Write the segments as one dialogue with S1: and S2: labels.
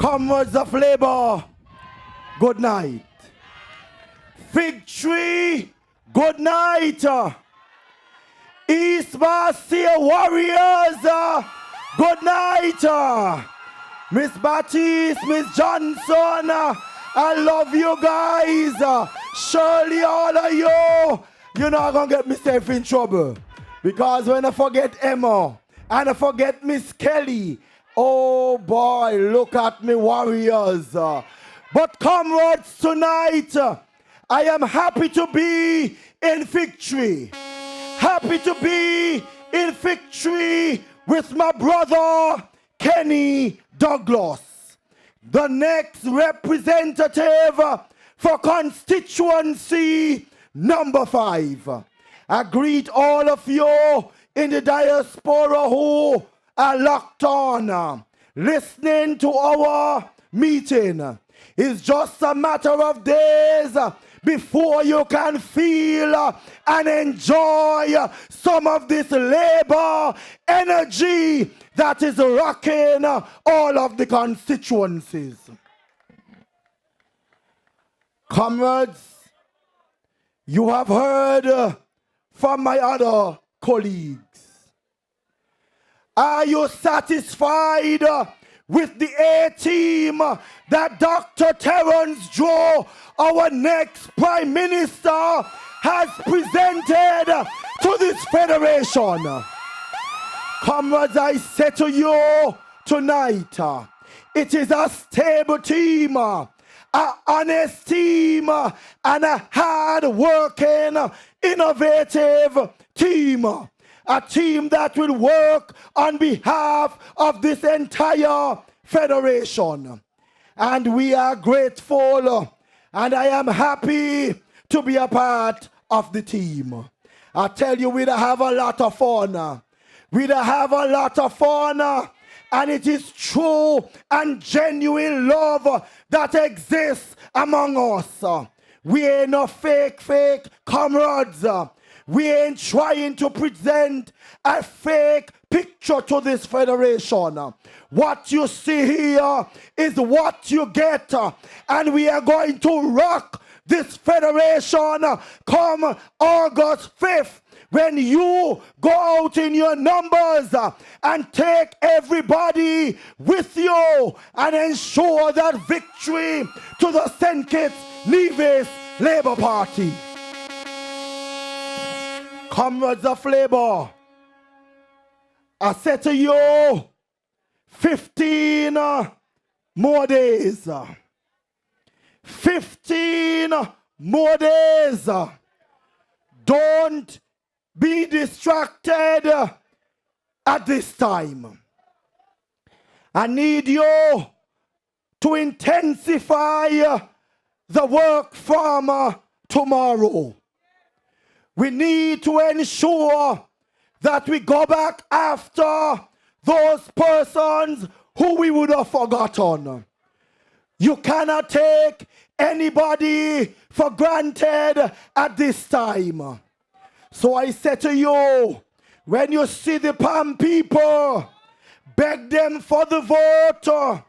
S1: Comrades of Labour, good night. Victory, good night. East Marseille Warriors, good night. Miss Baptiste, Miss Johnson, I love you guys. Surely all of you're not going to get myself in trouble. Because when I forget Emma and I forget Miss Kelly, oh boy, look at me Warriors. But comrades, tonight, I am happy to be in victory. Happy to be in victory with my brother, Kenny Douglas, the next representative for constituency number 5. I greet all of you in the diaspora who are locked on, listening to our meeting. It's just a matter of days before you can feel and enjoy some of this labor energy that is rocking all of the constituencies. Comrades, you have heard from my other colleagues. Are you satisfied with the A-team that Dr. Terence Joe, our next Prime Minister, has presented to this federation? Comrades, I say to you tonight, it is a stable team, an honest team, and a hard-working, innovative team. A team that will work on behalf of this entire federation. And we are grateful, and I am happy to be a part of the team. I tell you, we'd have a lot of fun. We'd have a lot of fun. And it is true and genuine love that exists among us. We ain't no fake comrades. We ain't trying to present a fake picture to this federation. What you see here is what you get. And we are going to rock this federation come August 5th. When you go out in your numbers and take everybody with you and ensure that victory to the St. Kitts-Nevis Labour Party. Comrades of Labour, I say to you, 15 more days. 15 more days. Don't be distracted at this time. I need you to intensify the work from tomorrow. We need to ensure that we go back after those persons who we would have forgotten. You cannot take anybody for granted at this time. So I say to you, when you see the PAM people, beg them for the vote.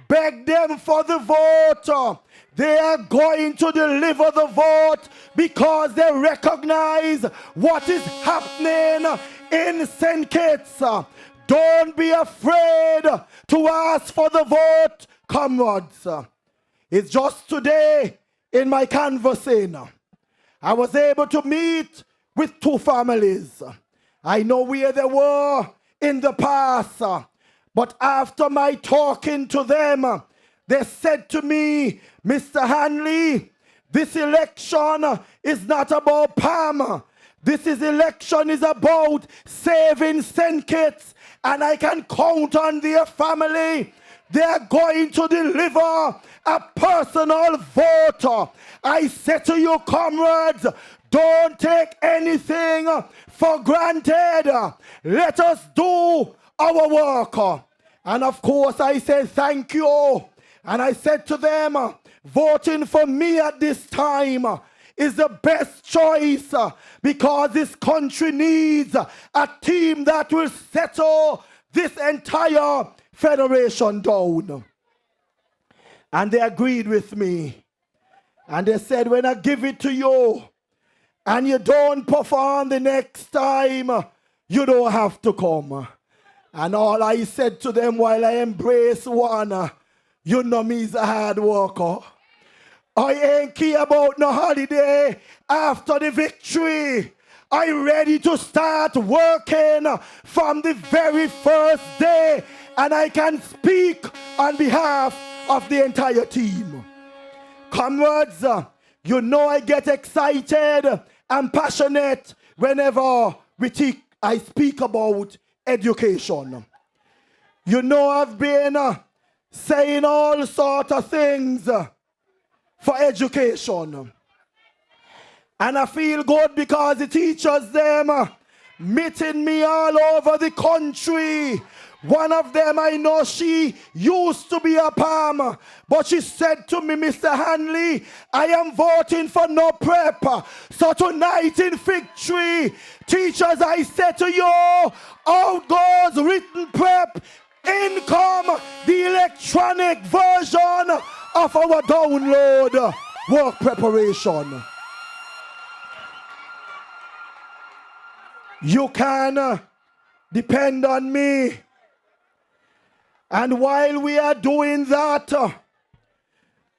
S1: Beg them for the vote. They are going to deliver the vote because they recognize what is happening in St. Kitts. Don't be afraid to ask for the vote, comrades. It's just today in my canvassing, I was able to meet with 2 families. I know where they were in the past, but after my talking to them, they said to me, Mr. Hanley, this election is not about PAM. This election is about saving St. Kitts, and I can count on their family. They are going to deliver a personal vote. I say to you, comrades, don't take anything for granted. Let us do our work. And of course, I say thank you. And I said to them, voting for me at this time is the best choice because this country needs a team that will settle this entire federation down. And they agreed with me. And they said, when I give it to you and you don't perform the next time, you don't have to come. And all I said to them while I embrace one, you know me is a hard worker. I ain't care about no holiday after the victory. I'm ready to start working from the very first day. And I can speak on behalf of the entire team. Comrades, you know I get excited and passionate whenever I speak about education. You know I've been saying all sorts of things for education. And I feel good because the teachers them meeting me all over the country. One of them, I know she used to be a palm, but she said to me, Mr. Hanley, I am voting for no prep. So tonight in victory, teachers, I say to you, out goes written prep, in come the electronic version of our download work preparation. You can depend on me. And while we are doing that,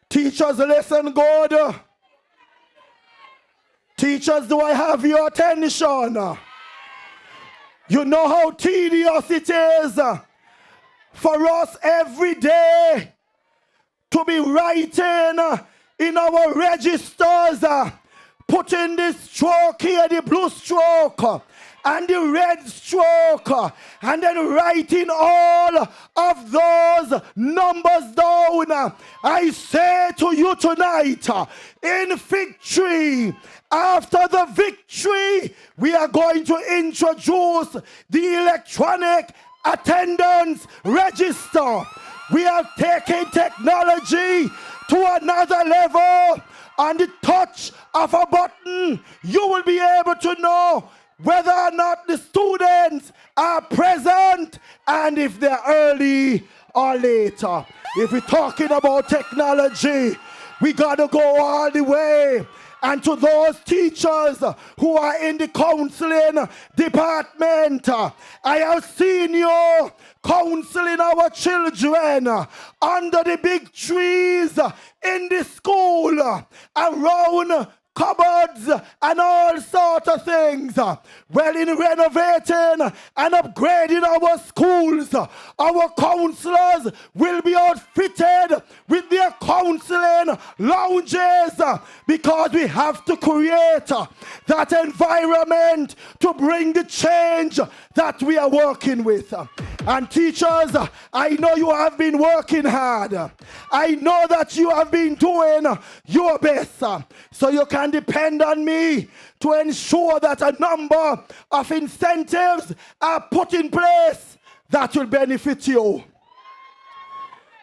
S1: teachers, listen good. Teachers, do I have your attention? You know how tedious it is for us every day to be writing in our registers, putting the stroke here, the blue stroke, and the red stroke, and then writing all of those numbers down. I say to you tonight, in victory, after the victory, we are going to introduce the electronic attendance register. We are taking technology to another level. On the touch of a button, you will be able to know whether or not the students are present and if they're early or later. If we're talking about technology, we got to go all the way. And to those teachers who are in the counseling department, I have seen you counseling our children under the big trees in the school, around cupboards and all sorts of things. Well, in renovating and upgrading our schools, our counselors will be outfitted with their counseling lounges because we have to create that environment to bring the change that we are working with. And teachers, I know you have been working hard. I know that you have been doing your best. So you can depend on me to ensure that a number of incentives are put in place that will benefit you.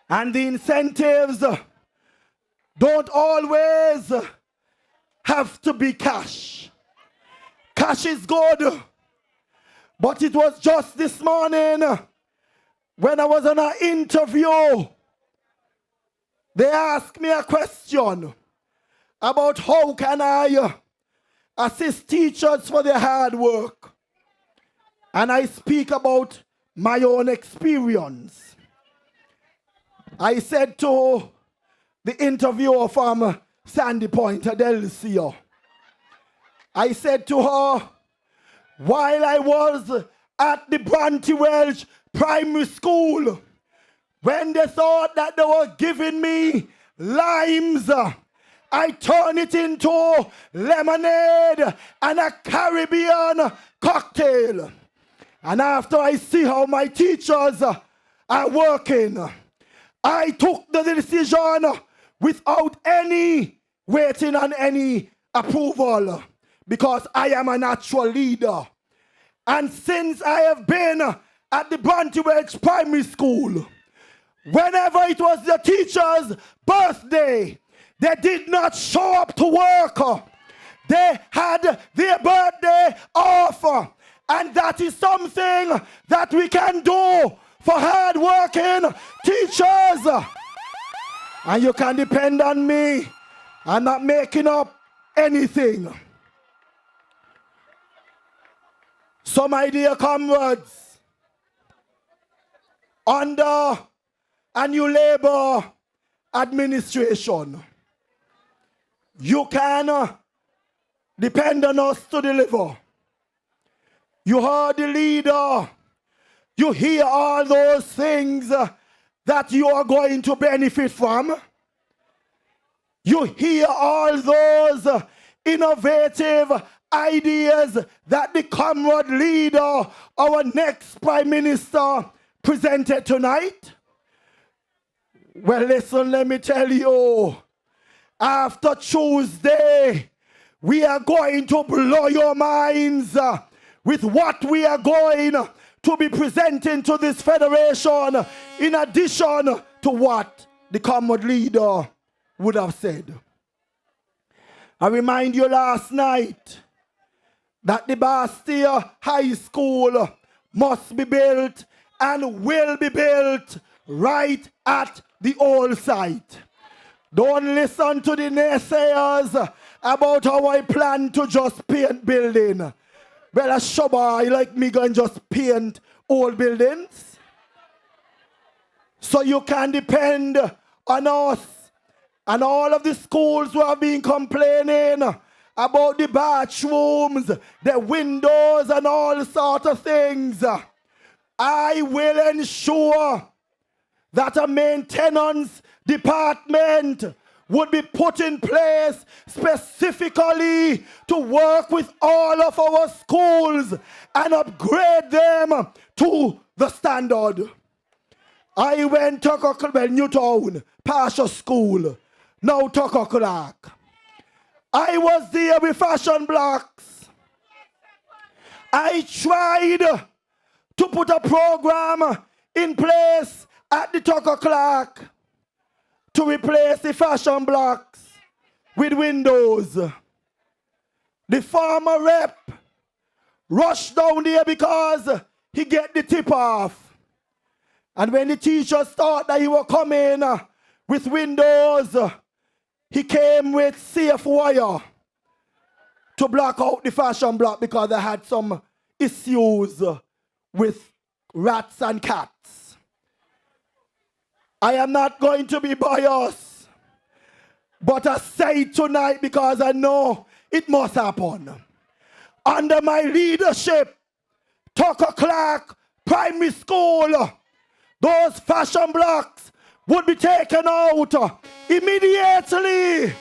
S1: And the incentives don't always have to be cash. Cash is good. But it was just this morning when I was on an interview, they asked me a question about how can I assist teachers for their hard work. And I speak about my own experience. I said to the interviewer from Sandy Point, Adelcio, I said to her, while I was at the Bronte Welsh Primary School, when they thought that they were giving me limes, I turned it into lemonade and a Caribbean cocktail. And after I see how my teachers are working, I took the decision without any waiting on any approval, because I am a natural leader. And since I have been at the Bronte Welsh Primary School, whenever it was the teacher's birthday, they did not show up to work. They had their birthday off. And that is something that we can do for hard-working teachers. And you can depend on me. I'm not making up anything. So my dear comrades, under a new Labour administration, you can depend on us to deliver. You heard the leader. You hear all those things that you are going to benefit from. You hear all those innovative ideas that the comrade leader, our next Prime Minister, presented tonight. Well, listen, let me tell you, after Tuesday, we are going to blow your minds with what we are going to be presenting to this federation, in addition to what the comrade leader would have said. I remind you last night that the Bastille High School must be built and will be built right at the old site. Don't listen to the naysayers about how I plan to just paint building. Well, a shubber like me going just paint old buildings. So you can depend on us. And all of the schools who have been complaining about the bathrooms, the windows, and all sorts of things, I will ensure that a maintenance department would be put in place specifically to work with all of our schools and upgrade them to the standard. I went to Newtown, Partial School, now Tucker Clark. I was there with fashion blocks. I tried to put a program in place at the Tucker Clark to replace the fashion blocks with windows. The farmer rep rushed down there because he get the tip off. And when the teachers thought that he was coming with windows, he came with safe wire to block out the fashion block because they had some issues with rats and cats. I am not going to be biased, but I say it tonight because I know it must happen. Under my leadership, Tucker Clark Primary School, those fashion blocks would be taken out immediately.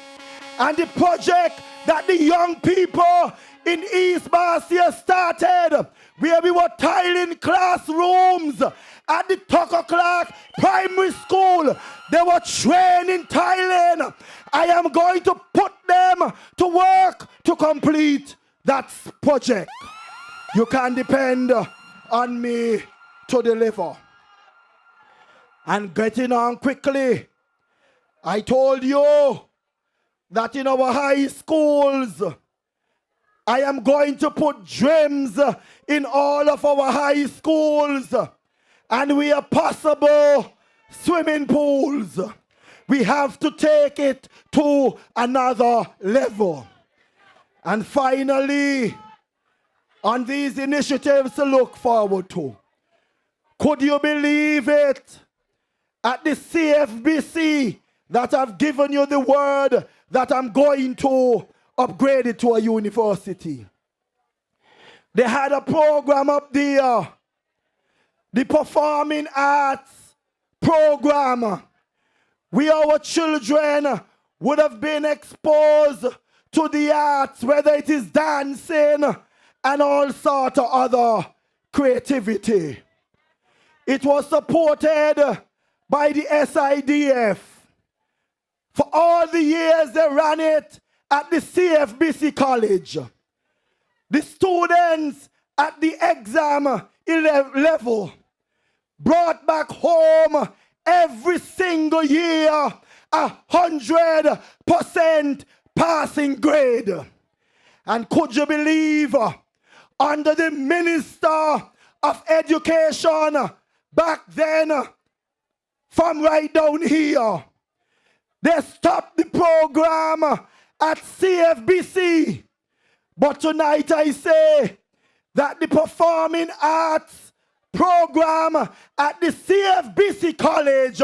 S1: And the project that the young people in East Bastille started, where we were tiling classrooms at the Tucker Clark Primary School, they were trained in tiling. I am going to put them to work to complete that project. You can depend on me to deliver. And getting on quickly, I told you that in our high schools, I am going to put gyms in all of our high schools, and where possible, swimming pools. We have to take it to another level. And finally, on these initiatives to look forward to, could you believe it? At the CFBC that I've given you the word that I'm going to upgrade it to a university. They had a program up there, the Performing Arts program, where our children would have been exposed to the arts, whether it is dancing and all sorts of other creativity. It was supported by the SIDF. For all the years they ran it at the CFBC College. The students at the exam level brought back home every single year 100% passing grade. And could you believe, under the Minister of Education back then, from right down here, They stopped the program at CFBC. But tonight I say that the performing arts program at the CFBC College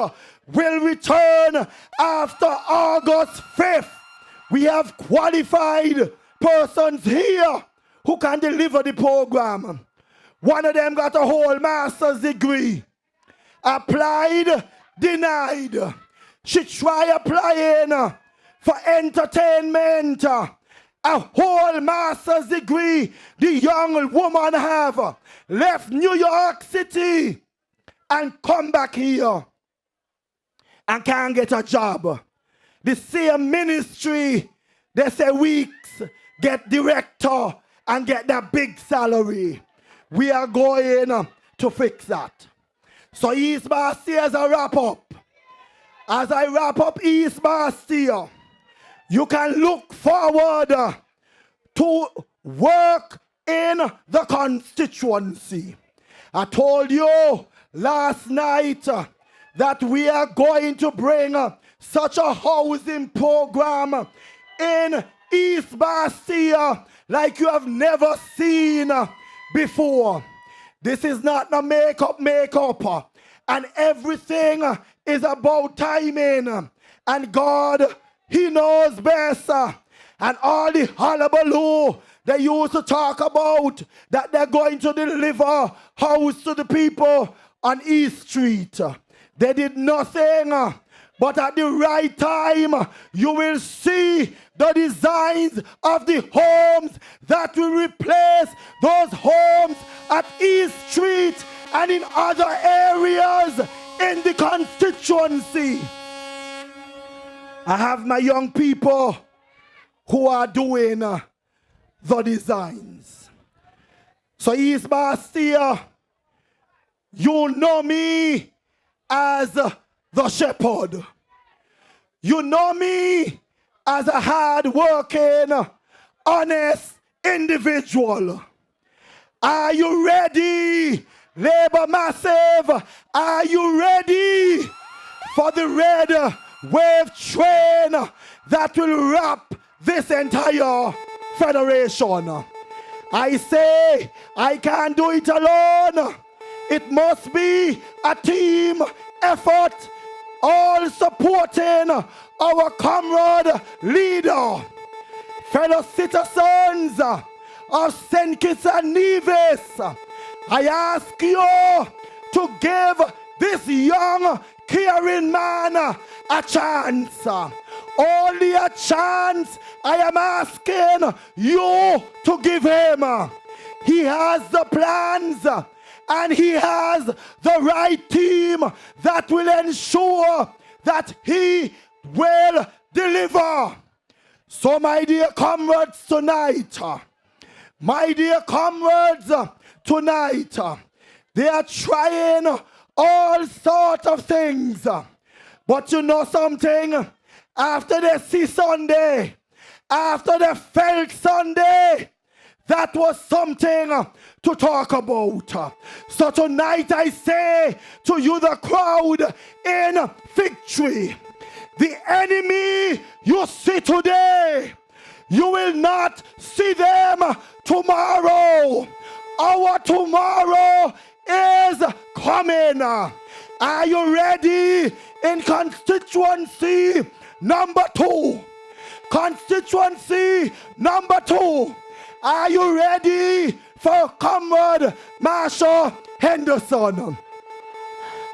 S1: will return after August 5th. We have qualified persons here who can deliver the program. One of them got a whole master's degree. Applied, denied. She tried applying for entertainment. A whole master's degree the young woman have. Left New York City and come back here and can't get a job. The same ministry, they say weeks, get director and get that big salary. We are going to fix that. So East Bastia as I wrap up. As I wrap up East Bastia, you can look forward to work in the constituency. I told you last night that we are going to bring such a housing program in East Bastia like you have never seen before. This is not the makeup. And everything is about timing. And God, He knows best. And all the hullabaloo they used to talk about that they're going to deliver house to the people on East Street. They did nothing. But at the right time, you will see the designs of the homes that will replace those homes at East Street and in other areas in the constituency. I have my young people who are doing the designs. So East Bastia, you know me as the shepherd. You know me as a hard-working, honest individual. Are you ready, Labor Massive? Are you ready for the red wave train that will wrap this entire federation? I say I can't do it alone. It must be a team effort, all supporting our comrade leader. Fellow citizens of St. Kitts-Nevis, I ask you to give this young, caring man a chance. Only a chance I am asking you to give him. He has the plans and he has the right team that will ensure that he will deliver. So my dear comrades tonight, they are trying all sorts of things. But you know something? After they see Sunday, after they felt Sunday, that was something to talk about. So tonight I say to you, the crowd in victory, the enemy you see today, you will not see them tomorrow. Our tomorrow is coming. Are you ready in constituency number 2? Constituency number 2. Are you ready for Comrade Marshall Henderson?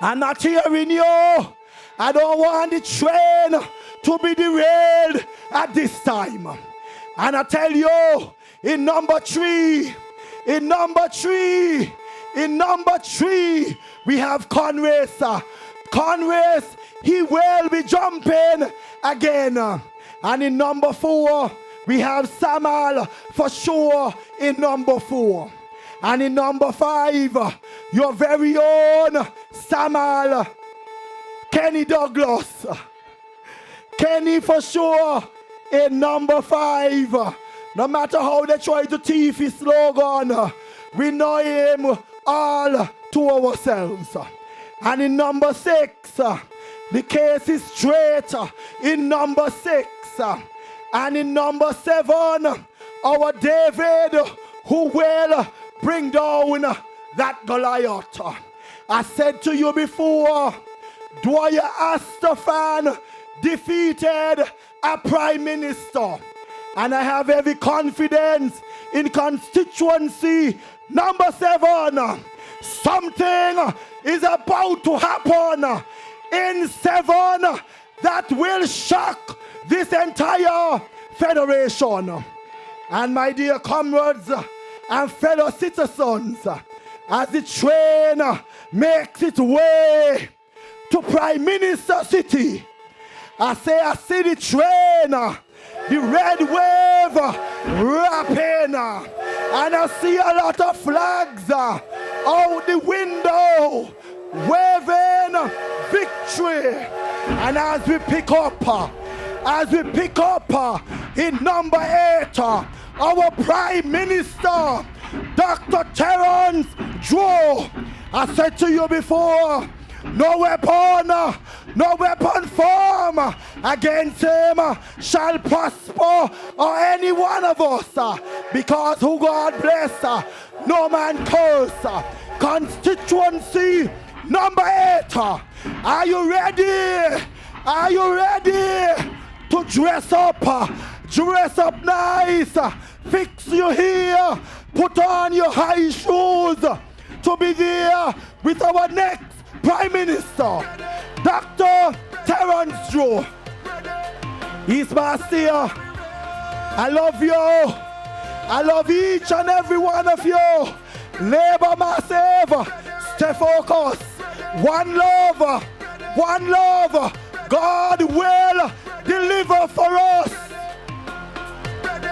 S1: I'm not hearing you. I don't want the train to be derailed at this time. And I tell you, in number 3, we have Conrace. Conrace, he will be jumping again. And in number 4, we have Samal for sure in number 4. And in number 5, your very own Samal, Kenny Douglas. Kenny for sure in number 5. No matter how they try to thief his slogan, we know him all to ourselves. And in number 6, the case is straight. in number 6. And in number 7, our David, who will bring down that Goliath. I said to you before, Dwyer Astafan defeated a prime minister. And I have every confidence in constituency number 7. Something is about to happen in 7 that will shock this entire federation. And my dear comrades and fellow citizens, as the train makes its way to Prime Minister City, I say I see the train, the red wave wrapping, and I see a lot of flags out the window waving victory. And as we pick up in number 8, our Prime Minister, Dr. Terence Joe. I said to you before, no weapon formed against him shall prosper, or any one of us, because who God bless, no man curse. Constituency number 8, are you ready? Are you ready to dress up? Dress up nice, fix your hair, put on your high shoes to be there with our next Prime Minister, Dr. Terence Joe. He's my steer. I love you. I love each and every one of you. Labor massive. Stay focused. One love. One love. God will deliver for us.